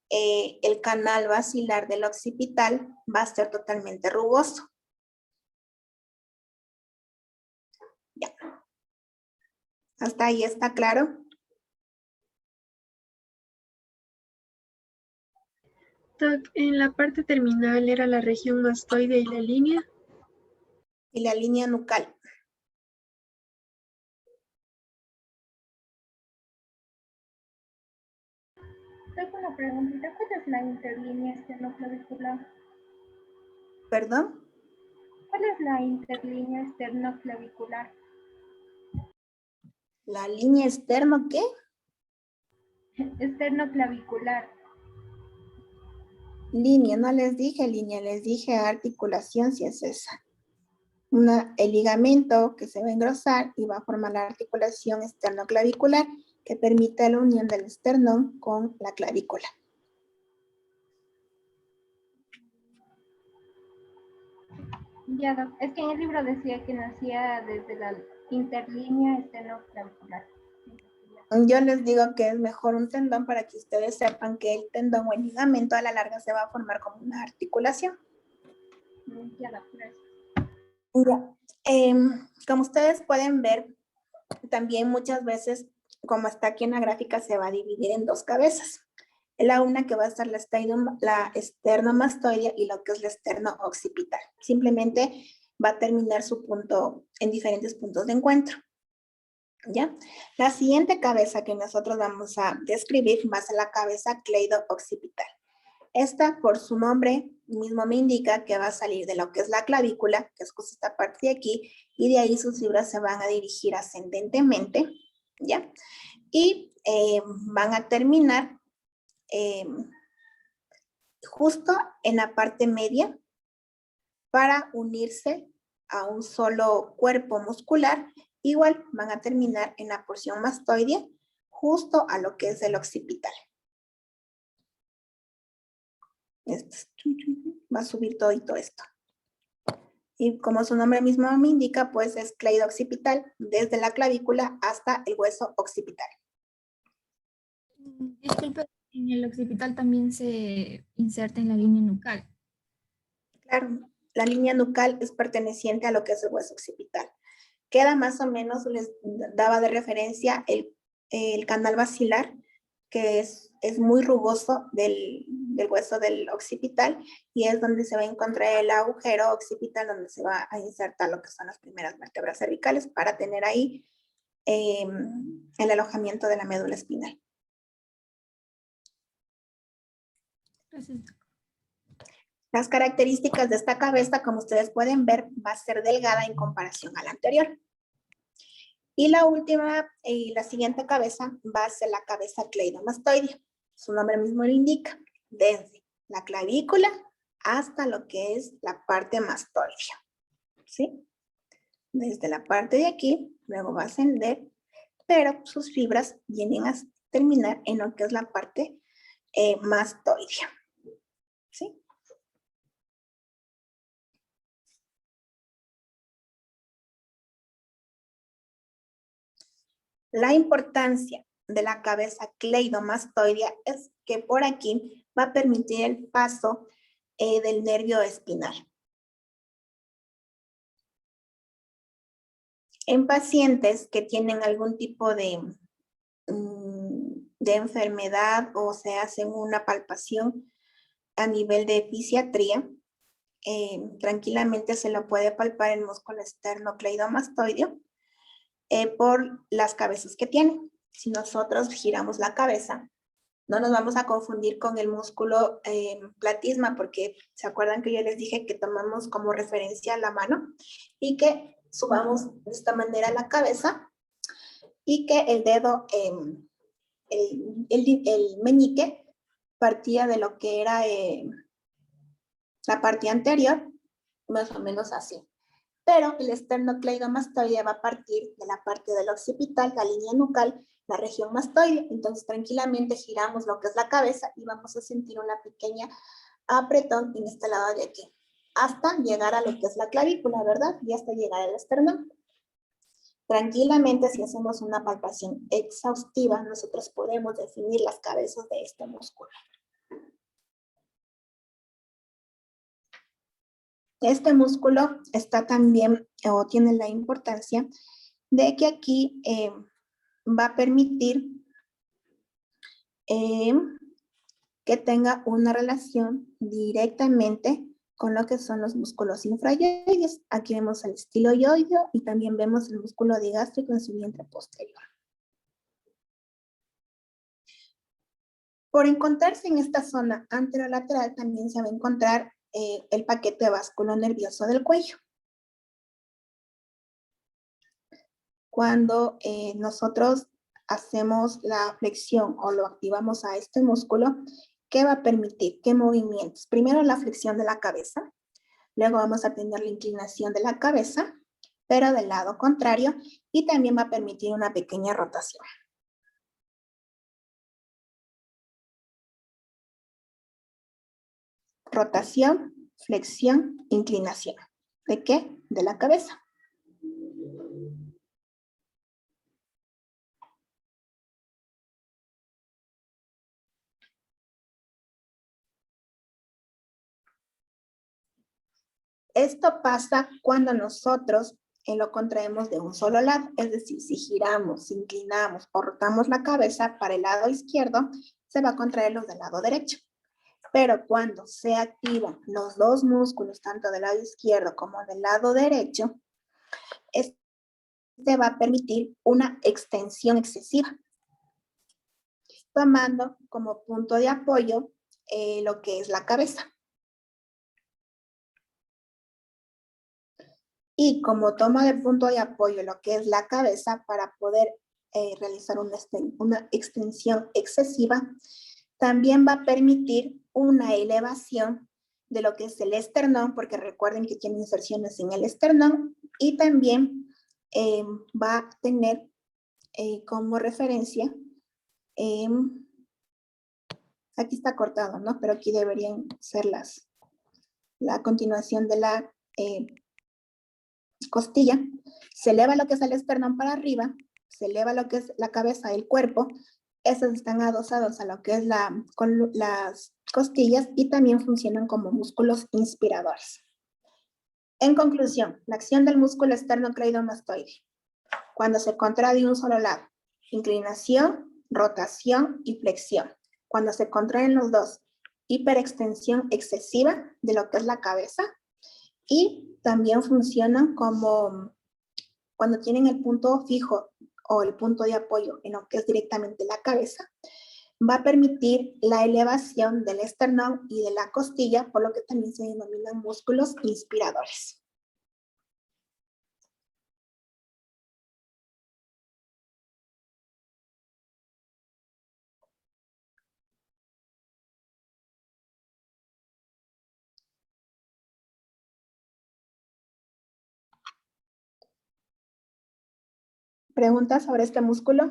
S1: el canal basilar del occipital va a ser totalmente rugoso. Ya. ¿Hasta ahí está claro?
S2: Doc, en la parte terminal era la región mastoide y la línea.
S1: Y la línea nucal.
S9: Tengo una preguntita. ¿Cuál es la interlínea esternoclavicular?
S1: ¿Perdón?
S9: ¿Cuál es la interlínea esternoclavicular?
S1: ¿La línea externo qué?
S9: Esternoclavicular.
S1: Línea, no les dije línea, les dije articulación si es esa. El ligamento que se va a engrosar y va a formar la articulación esternoclavicular que permite la unión del esternón con la clavícula.
S9: Ya, doc. Es que en el libro decía que nacía desde la interlínea esternoclavicular.
S1: Yo les digo que es mejor un tendón para que ustedes sepan que el tendón o el ligamento a la larga se va a formar como una articulación.
S9: Ya, doc. Gracias.
S1: Ya. Como ustedes pueden ver, también muchas veces, como está aquí en la gráfica, se va a dividir en dos cabezas. La una que va a ser la esternomastoidea y lo que es la esterno-occipital. Simplemente va a terminar su punto en diferentes puntos de encuentro. ¿Ya? La siguiente cabeza que nosotros vamos a describir va a ser la cabeza cleido-occipital. Esta, por su nombre mismo me indica que va a salir de lo que es la clavícula, que es justo esta parte de aquí, y de ahí sus fibras se van a dirigir ascendentemente, ¿ya? Y van a terminar justo en la parte media para unirse a un solo cuerpo muscular. Igual van a terminar en la porción mastoidea, justo a lo que es el occipital. Va a subir todo esto. Y como su nombre mismo me indica, pues es cleido-occipital, desde la clavícula hasta el hueso occipital.
S4: Disculpe, en el occipital también se inserta en la línea nucal.
S1: Claro, la línea nucal es perteneciente a lo que es el hueso occipital. Queda más o menos, les daba de referencia el canal basilar, que es muy rugoso del hueso del occipital y es donde se va a encontrar el agujero occipital donde se va a insertar lo que son las primeras vértebras cervicales para tener ahí el alojamiento de la médula espinal.
S4: Gracias.
S1: Las características de esta cabeza, como ustedes pueden ver, va a ser delgada en comparación a la anterior. Y la última y la siguiente cabeza va a ser la cabeza cleidomastoidea. Su nombre mismo lo indica, desde la clavícula hasta lo que es la parte mastoidea. ¿Sí? Desde la parte de aquí, luego va a ascender, pero sus fibras vienen a terminar en lo que es la parte mastoidea. ¿Sí? La importancia de la cabeza cleidomastoidea es que por aquí va a permitir el paso del nervio espinal. En pacientes que tienen algún tipo de enfermedad o se hacen una palpación a nivel de fisiatría, tranquilamente se lo puede palpar el músculo esternocleidomastoideo por las cabezas que tiene. Si nosotros giramos la cabeza, no nos vamos a confundir con el músculo platisma, porque se acuerdan que yo les dije que tomamos como referencia la mano y que subamos de esta manera la cabeza y que el dedo, el meñique partía de lo que era la parte anterior, más o menos así. Pero el esternocleidomastoide va a partir de la parte del occipital, la línea nucal, la región mastoide. Entonces tranquilamente giramos lo que es la cabeza y vamos a sentir una pequeña apretón en este lado de aquí, hasta llegar a lo que es la clavícula, ¿verdad? Y hasta llegar al esternón. Tranquilamente, si hacemos una palpación exhaustiva, nosotros podemos definir las cabezas de este músculo. Este músculo está también, o tiene la importancia, de que aquí va a permitir que tenga una relación directamente con lo que son los músculos infrayoides. Aquí vemos el estiloioideo y también vemos el músculo digástrico en su vientre posterior. Por encontrarse en esta zona anterolateral también se va a encontrar el paquete vasculonervioso del cuello. Cuando nosotros hacemos la flexión o lo activamos a este músculo, ¿qué va a permitir? ¿Qué movimientos? Primero la flexión de la cabeza, luego vamos a tener la inclinación de la cabeza, pero del lado contrario, y también va a permitir una pequeña rotación. Rotación, flexión, inclinación. ¿De qué? De la cabeza. Esto pasa cuando nosotros lo contraemos de un solo lado, es decir, si giramos, si inclinamos o rotamos la cabeza para el lado izquierdo, se va a contraer los del lado derecho. Pero cuando se activan los dos músculos, tanto del lado izquierdo como del lado derecho, este va a permitir una extensión excesiva, tomando como punto de apoyo lo que es la cabeza. Y como toma de punto de apoyo lo que es la cabeza para poder realizar una extensión excesiva, también va a permitir una elevación de lo que es el esternón, porque recuerden que tiene inserciones en el esternón, y también va a tener como referencia, aquí está cortado, ¿no? Pero aquí deberían ser la continuación de la costilla. Se eleva lo que es el esternón para arriba, se eleva lo que es la cabeza, el cuerpo. Estos están adosados a lo que es con las costillas y también funcionan como músculos inspiradores. En conclusión, la acción del músculo esternocleidomastoide, cuando se contrae de un solo lado, inclinación, rotación y flexión. Cuando se contraen los dos, hiperextensión excesiva de lo que es la cabeza, y también funcionan como cuando tienen el punto fijo o el punto de apoyo en lo que es directamente la cabeza, va a permitir la elevación del esternón y de la costilla, por lo que también se denominan músculos inspiradores. ¿Preguntas sobre este músculo?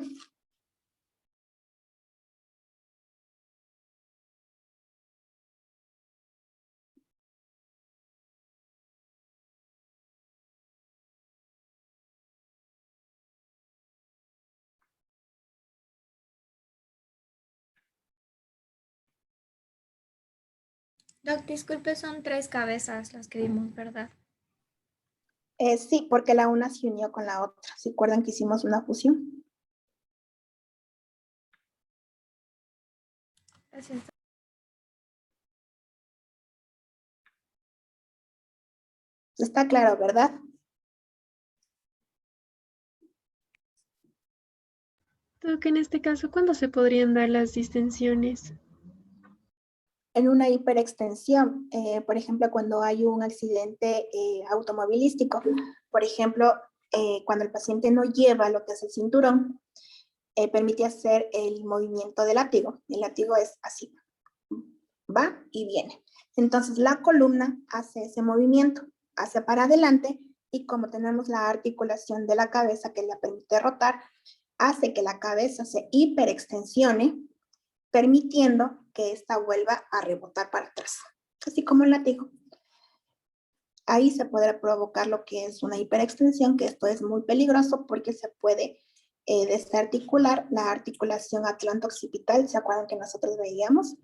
S4: Doc, disculpe, son 3 cabezas las que vimos, ¿verdad?
S1: Sí, porque la una se unió con la otra. ¿Se acuerdan que hicimos una fusión?
S4: Gracias.
S1: Está claro, ¿verdad?
S2: Doc, en este caso, ¿cuándo se podrían dar las distensiones?
S1: en una hiperextensión, por ejemplo, cuando hay un accidente automovilístico, por ejemplo, cuando el paciente no lleva lo que es el cinturón, permite hacer el movimiento del látigo. El látigo es así, va y viene. Entonces la columna hace ese movimiento, hace para adelante, y como tenemos la articulación de la cabeza que la permite rotar, hace que la cabeza se hiperextensione, permitiendo que ésta vuelva a rebotar para atrás, así como el látigo. Ahí se podrá provocar lo que es una hiperextensión, que esto es muy peligroso porque se puede desarticular la articulación atlanto-occipital. ¿Se acuerdan que nosotros veíamos?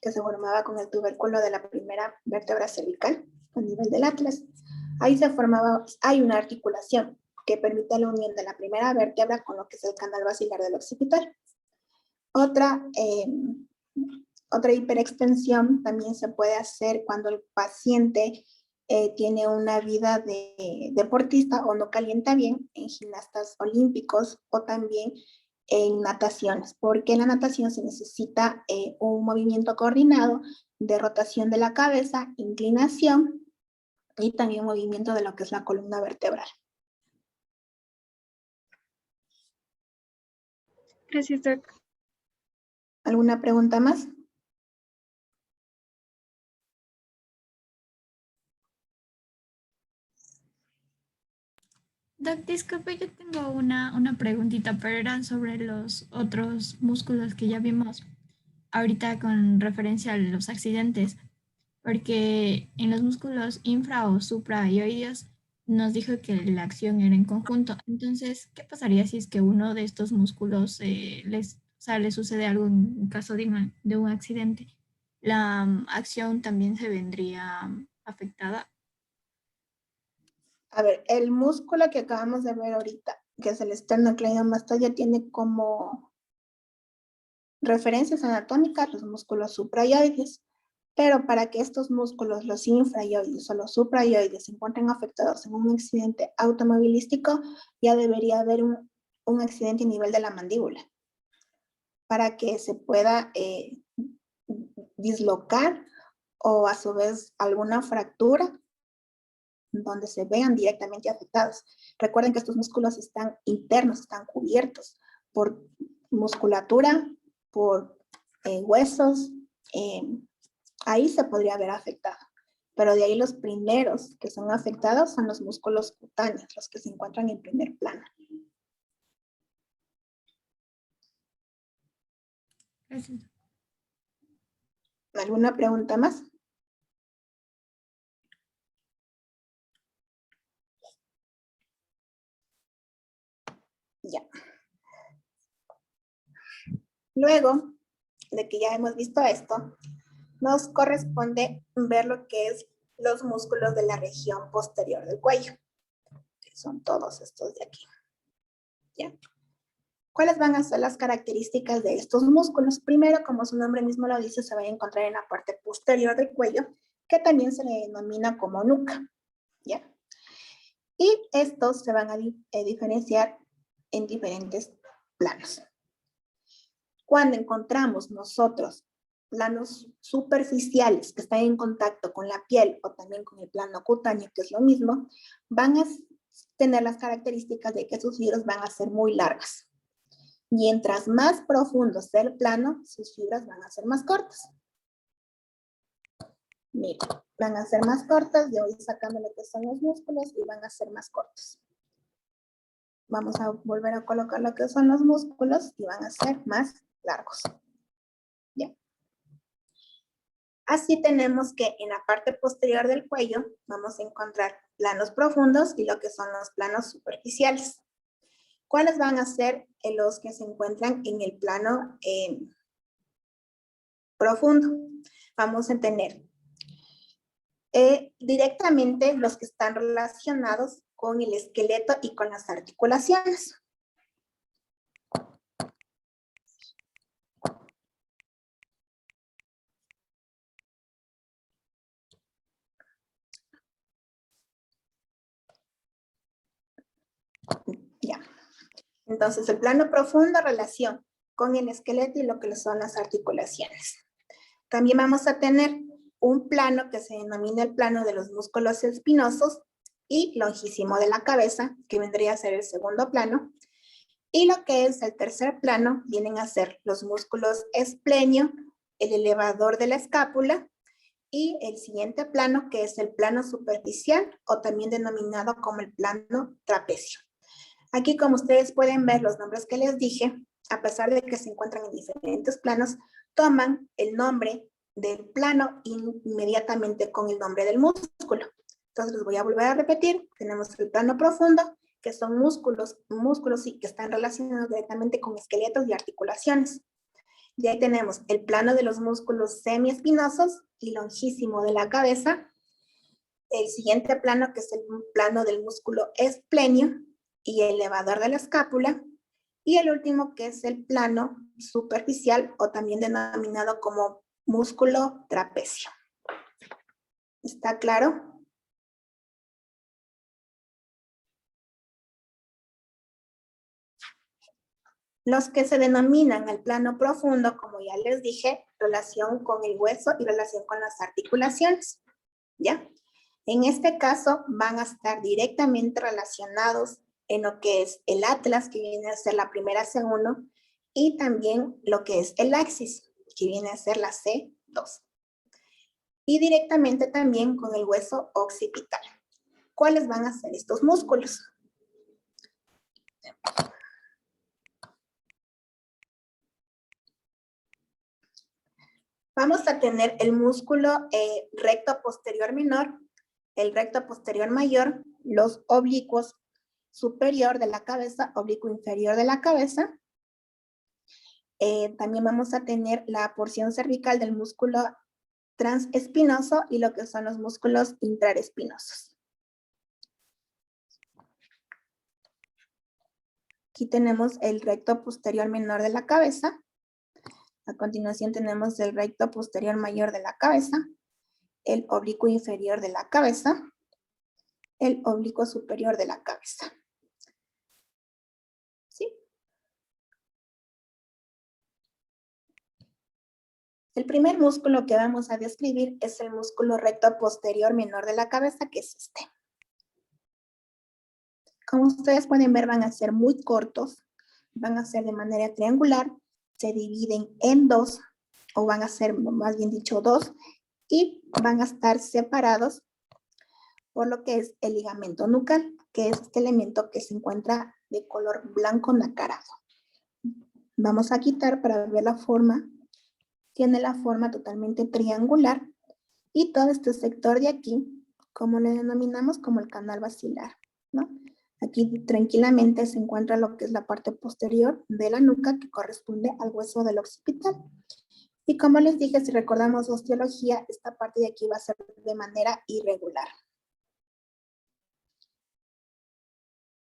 S1: Que se formaba con el tubérculo de la primera vértebra cervical, a nivel del atlas. Ahí se formaba, hay una articulación que permite la unión de la primera vértebra con lo que es el canal basilar del occipital. Otra hiperextensión también se puede hacer cuando el paciente tiene una vida de deportista o no calienta bien, en gimnastas olímpicos o también en nataciones, porque en la natación se necesita un movimiento coordinado de rotación de la cabeza, inclinación y también movimiento de lo que es la columna vertebral.
S2: Gracias, Doc.
S1: ¿Alguna pregunta más?
S4: Doc, disculpe, yo tengo una preguntita, pero eran sobre los otros músculos que ya vimos ahorita con referencia a los accidentes, porque en los músculos infra o suprayoideos nos dijo que la acción era en conjunto. Entonces, ¿qué pasaría si es que uno de estos músculos o sea, le sucede algo en caso de un accidente? ¿La acción también se vendría afectada?
S1: A ver, el músculo que acabamos de ver ahorita, que es el esternocleidomastoideo, tiene como referencias anatómicas los músculos suprayoides, pero para que estos músculos, los infrayoides o los suprayoides, se encuentren afectados en un accidente automovilístico, ya debería haber un accidente a nivel de la mandíbula, para que se pueda dislocar o a su vez alguna fractura donde se vean directamente afectados. Recuerden que estos músculos están internos, están cubiertos por musculatura, por huesos, ahí se podría haber afectado. Pero de ahí los primeros que son afectados son los músculos cutáneos, los que se encuentran en primer plano.
S4: Gracias.
S1: ¿Alguna pregunta más? Ya. Luego de que ya hemos visto esto, nos corresponde ver lo que es los músculos de la región posterior del cuello, que son todos estos de aquí. ¿Ya? ¿Cuáles van a ser las características de estos músculos? Primero, como su nombre mismo lo dice, se va a encontrar en la parte posterior del cuello, que también se le denomina como nuca. ¿Ya? Y estos se van a diferenciar en diferentes planos. Cuando encontramos nosotros planos superficiales que están en contacto con la piel o también con el plano cutáneo, que es lo mismo, van a tener las características de que sus fibras van a ser muy largas. Mientras más profundo sea el plano, sus fibras van a ser más cortas. Miren, van a ser más cortas, yo voy sacando lo que son los músculos y van a ser más cortos. Vamos a volver a colocar lo que son los músculos y van a ser más largos. ¿Ya? Así tenemos que en la parte posterior del cuello vamos a encontrar planos profundos y lo que son los planos superficiales. ¿Cuáles van a ser los que se encuentran en el plano profundo? Vamos a tener directamente los que están relacionados con el esqueleto y con las articulaciones. Ya. Entonces, el plano profundo, relación con el esqueleto y lo que son las articulaciones. También vamos a tener un plano que se denomina el plano de los músculos espinosos y longísimo de la cabeza, que vendría a ser el segundo plano. Y lo que es el tercer plano vienen a ser los músculos esplenio, el elevador de la escápula y el siguiente plano, que es el plano superficial o también denominado como el plano trapecio. Aquí, como ustedes pueden ver, los nombres que les dije, a pesar de que se encuentran en diferentes planos, toman el nombre del plano inmediatamente con el nombre del músculo. Entonces les voy a volver a repetir. Tenemos el plano profundo, que son músculos sí, que están relacionados directamente con esqueletos y articulaciones. Y ahí tenemos el plano de los músculos semiespinosos y longísimo de la cabeza. El siguiente plano, que es el plano del músculo esplenio y elevador de la escápula. Y el último, que es el plano superficial o también denominado como músculo trapecio. ¿Está claro? Los que se denominan el plano profundo, como ya les dije, relación con el hueso y relación con las articulaciones, ¿ya? En este caso van a estar directamente relacionados en lo que es el atlas, que viene a ser la primera C1, y también lo que es el axis, que viene a ser la C2. Y directamente también con el hueso occipital. ¿Cuáles van a ser estos músculos? Vamos a tener el músculo recto posterior menor, el recto posterior mayor, los oblicuos superior de la cabeza, oblicuo inferior de la cabeza. También vamos a tener la porción cervical del músculo transespinoso y lo que son los músculos intraespinosos. Aquí tenemos el recto posterior menor de la cabeza. A continuación tenemos el recto posterior mayor de la cabeza, el oblicuo inferior de la cabeza, el oblicuo superior de la cabeza. ¿Sí? El primer músculo que vamos a describir es el músculo recto posterior menor de la cabeza, que es este. Como ustedes pueden ver, van a ser muy cortos, van a ser de manera triangular, se dividen en dos, o van a ser, más bien dicho, dos, y van a estar separados por lo que es el ligamento nucal, que es este elemento que se encuentra de color blanco nacarado. Vamos a quitar para ver la forma. Tiene la forma totalmente triangular y todo este sector de aquí, como le denominamos como el canal basilar, ¿no? Aquí tranquilamente se encuentra lo que es la parte posterior de la nuca que corresponde al hueso del occipital. Y como les dije, si recordamos osteología, esta parte de aquí va a ser de manera irregular.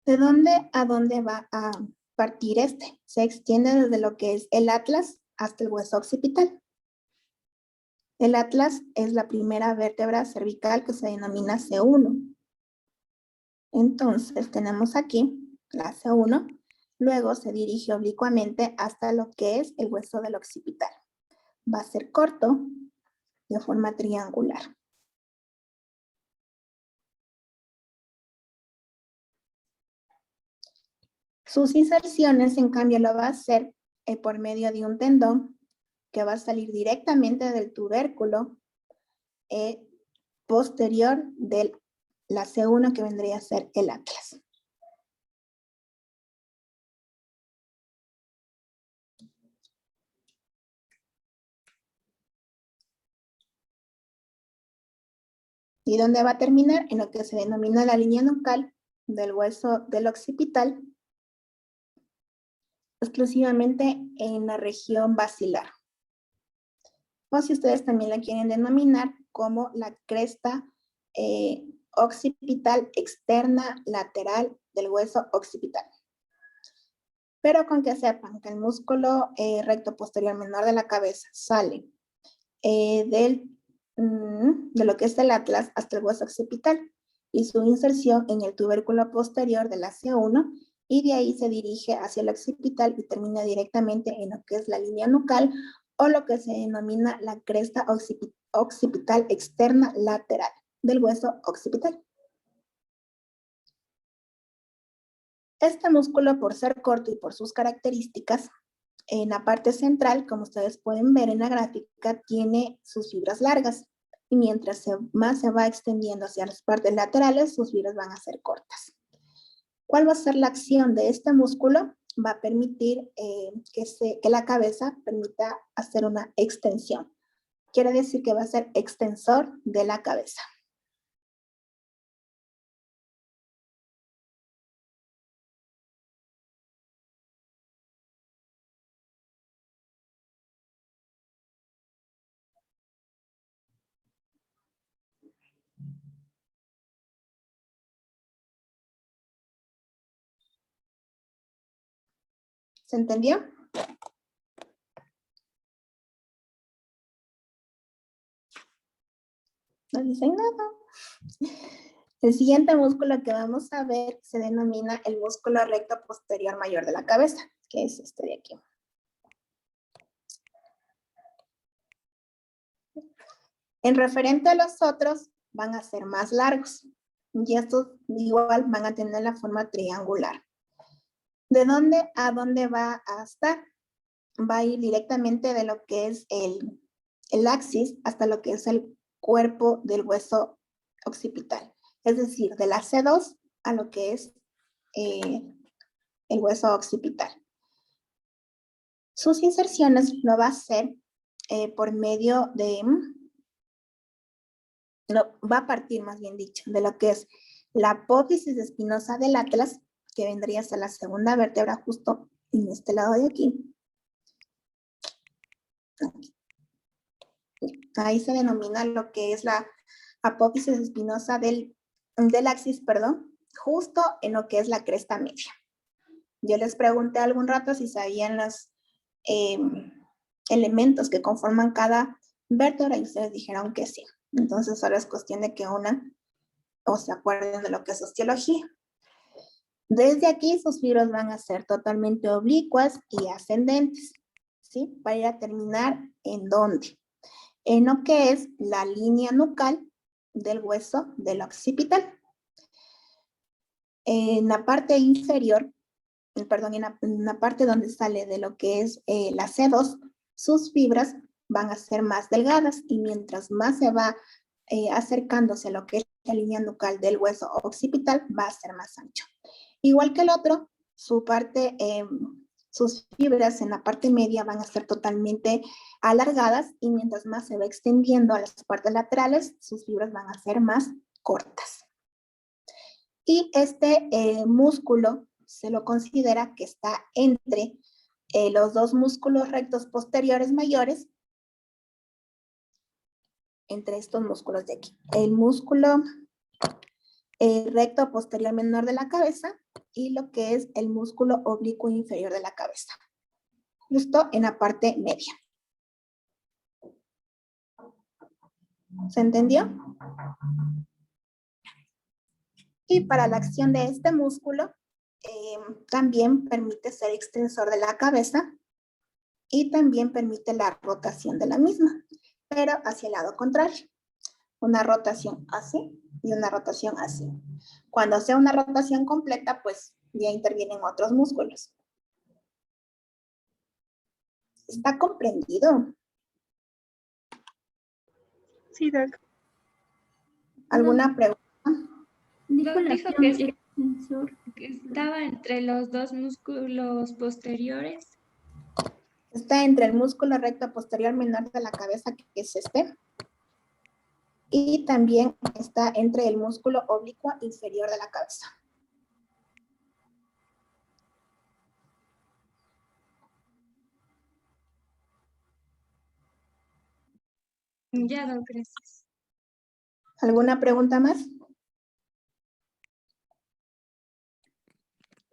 S1: ¿De dónde a dónde va a partir este? Se extiende desde lo que es el atlas hasta el hueso occipital. El atlas es la primera vértebra cervical que se denomina C1. Entonces tenemos aquí la C1, luego se dirige oblicuamente hasta lo que es el hueso del occipital. Va a ser corto, de forma triangular. Sus inserciones, en cambio, lo va a hacer por medio de un tendón que va a salir directamente del tubérculo posterior de la C1, que vendría a ser el atlas. ¿Y dónde va a terminar? En lo que se denomina la línea nucal del hueso del occipital, exclusivamente en la región basilar. O si ustedes también la quieren denominar como la cresta occipital externa lateral del hueso occipital. Pero con que sepan que el músculo recto posterior menor de la cabeza sale de lo que es el atlas hasta el hueso occipital y su inserción en el tubérculo posterior de la C1, y de ahí se dirige hacia el occipital y termina directamente en lo que es la línea nucal o lo que se denomina la cresta occipital externa lateral del hueso occipital. Este músculo, por ser corto y por sus características, en la parte central, como ustedes pueden ver en la gráfica, tiene sus fibras largas. Y mientras más se va extendiendo hacia las partes laterales, sus fibras van a ser cortas. ¿Cuál va a ser la acción de este músculo? Va a permitir que la cabeza permita hacer una extensión. Quiere decir que va a ser extensor de la cabeza. ¿Se entendió? No dicen nada. El siguiente músculo que vamos a ver se denomina el músculo recto posterior mayor de la cabeza, que es este de aquí. En referente a los otros, van a ser más largos. Y estos igual van a tener la forma triangular. ¿De dónde a dónde va a estar? Va a ir directamente de lo que es el axis hasta lo que es el cuerpo del hueso occipital. Es decir, de la C2 a lo que es el hueso occipital. Sus inserciones lo va a hacer por medio de... va a partir, más bien dicho, de lo que es la apófisis espinosa del atlas, que vendría hasta la segunda vértebra justo en este lado de aquí. Ahí se denomina lo que es la apófisis espinosa del axis, perdón, justo en lo que es la cresta media. Yo les pregunté algún rato si sabían los elementos que conforman cada vértebra y ustedes dijeron que sí. Entonces ahora es cuestión de que unan o se acuerden de lo que es osteología. Desde aquí sus fibras van a ser totalmente oblicuas y ascendentes, ¿sí? Para ir a terminar ¿en dónde? En lo que es la línea nucal del hueso del occipital. En la parte inferior, perdón, en la parte donde sale de lo que es la C2, sus fibras van a ser más delgadas y mientras más se va acercándose a lo que es la línea nucal del hueso occipital, va a ser más ancho. Igual que el otro, sus fibras en la parte media van a ser totalmente alargadas y mientras más se va extendiendo a las partes laterales, sus fibras van a ser más cortas. Y este músculo se lo considera que está entre los dos músculos rectos posteriores mayores, entre estos músculos de aquí. El músculo recto posterior menor de la cabeza y lo que es el músculo oblicuo inferior de la cabeza, justo en la parte media. ¿Se entendió? Y para la acción de este músculo, también permite ser extensor de la cabeza y también permite la rotación de la misma, pero hacia el lado contrario. Una rotación así y una rotación así. Cuando sea una rotación completa, pues ya intervienen otros músculos. ¿Está comprendido?
S2: Sí, Doc.
S1: ¿Alguna pregunta?
S3: Dijo la
S10: Dijo
S3: acción
S10: que
S3: extensor.
S10: estaba entre los dos músculos posteriores.
S1: Está entre el músculo recto posterior menor de la cabeza, que es este, y también está entre el músculo oblicuo inferior de la cabeza.
S10: Ya, Doc, gracias.
S1: ¿Alguna pregunta más?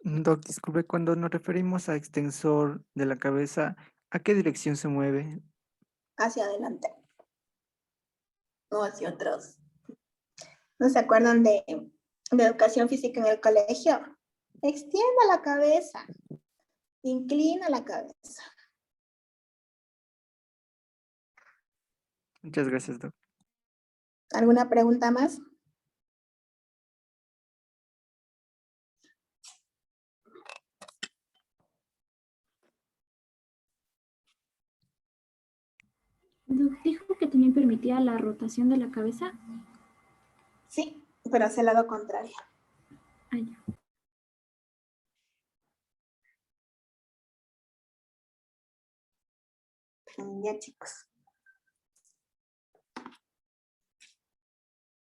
S5: Doc, disculpe, cuando nos referimos a extensor de la cabeza, ¿a qué dirección se mueve?
S1: Hacia adelante. No hacia atrás. ¿No se acuerdan de educación física en el colegio? Extienda la cabeza. Inclina la cabeza.
S5: Muchas gracias, Doc.
S1: ¿Alguna pregunta más?
S3: Dijo que también permitía la rotación de la cabeza.
S1: Sí, pero hacia el lado contrario.
S3: Ah, ya.
S1: Ya, chicos.